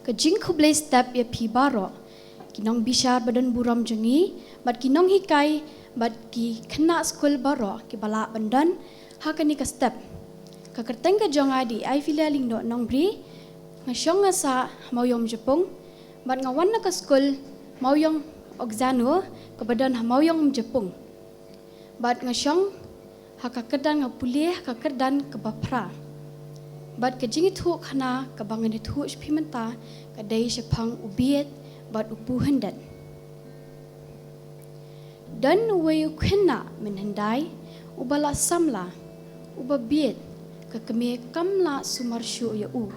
ke jing khublei step ya pi baro kinong bishar badan buram jengi bat kinong hikai bat ki kena skul baro ki bala bandan hakani ka step ka kerteng ka jonga di ai filaling do nong bri ngasyong ngasa mauyom Jepung bat ngawan na ka skul mauyong ogzanu ka badan mauyong Jepung bat ngasyong hakakedan ngapulih kakedan ke bapra bat ke jingi thu khana ka bangan thu spimenta ka dai sepang ubiet bat upu hendat dan wayu khenna min hendai ubala samla ubabiet ka keme kamla sumarshu ya u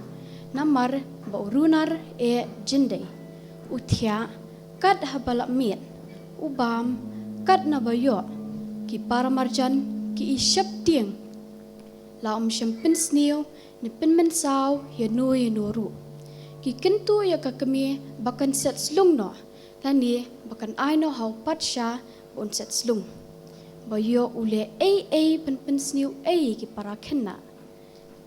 namar ba urunar e jindai uthia kad habala mit ubam kad na bayo ki paramarjan ki isyap tiang la syempin snew ni pinmen saw ya no ru ki kentu ya ka kami bakan set slung no tani bakan ai no how patsha on set slung bayo ule ai pen snew ai ki para khenna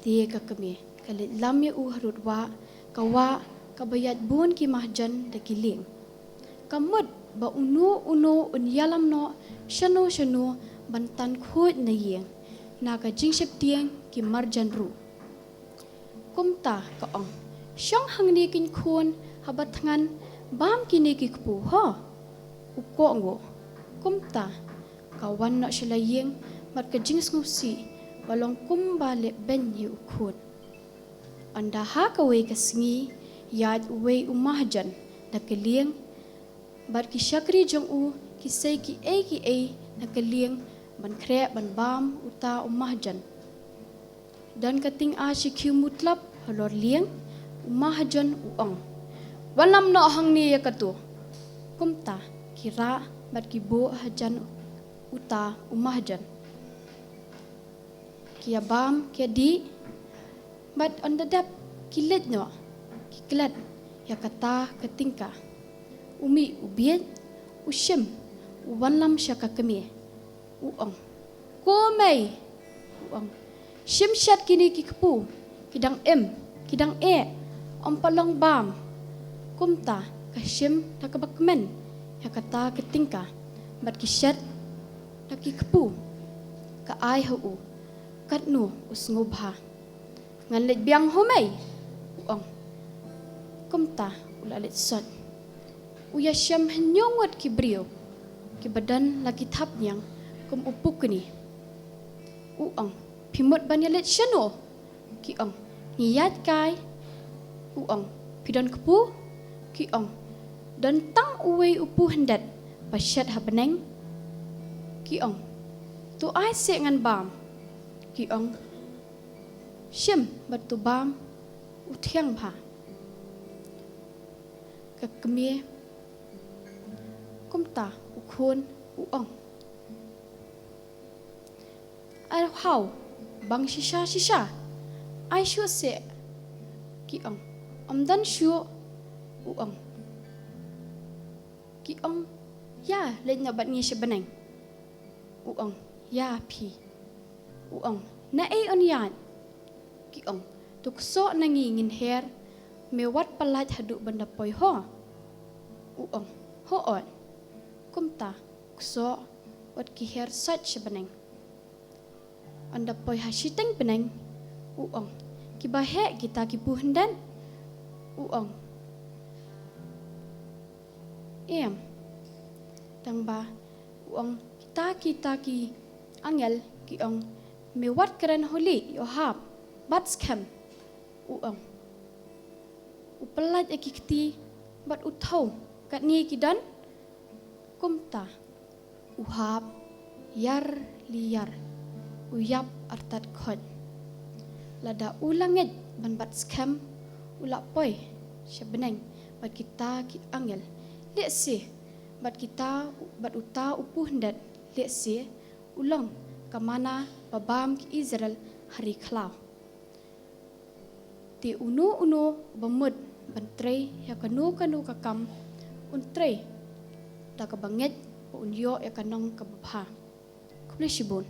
ti ka kami kalit lam ya u harut wa kawa kabayat bun ki mahjan de kiling kamut ba unu un yalam no shanu bantan khut na yeng na ka jingship tiang ki marjan ru kumta ka ong syong hang ni kin khun habat ngan bam kini ki kpu ho uko ngo kumta kawan na shilayeng mat ka jings ngusi balong kumbale ben yu khut anda ha ka we ka singi yad we umahjan na kelieng bat ki shakri jong u ki sei ki ai na kelieng ban kre ban bam uta umahjan dan kating a shikyu mutlap halor lieng umahjan uong walam no hang ni yakatu kumta kira bat ki bo hajan uta umahjan kia bam kia di bat on the dap kilet no kiklat yakata katingka umi ubiet ushim walam syaka kemi uong komei uong shimshat kini kikpu kidang kidang ompalong bam kumta kashim takabakmen yakata ketingka bat kishat takikpu ka ai hu katnu usngubha ngalit biang homei uong kumta ulalit sot uya syam henyongot kibrio ki badan laki thap nyang kum upuk ni uong pimut banyalet syano ki ong ngiyat kai uong pidan kepu ki ong dan tang uwe upu hendat pasyat habeneng ki ong tu ai se ngan bam ki ong syem batu bam uthiang bha ka kemie kumta ukhun uong ai how bang shisha ai shu se ki ong dan shu uong ki ong ya le na bat ni shebeneng uong ya pi uong na ai on yan ki ong tukso nangi ngin her mewat palat hadu benda poi ho uong ho on kumta kso wat ki her sat shebeneng anda poi hasiteng beneng uong ki bahe kita ki puhendan uong tang ba uong kita ki angel ki ong mewat keren holi yo hap bat scam uong upelat ekikti bat uthau kat ni ki dan kumta uhap yar liar uyap artat khot lada ulangit ban bat scam ulap poi shebeneng bat kita ki angel lek si bat kita bat uta upu hendat lek si ulang kamana babam ki Israel hari khalau ti unu bamud bantrei ya kanu kakam untrei da ka banget unyo ya kanong kababha kublishibun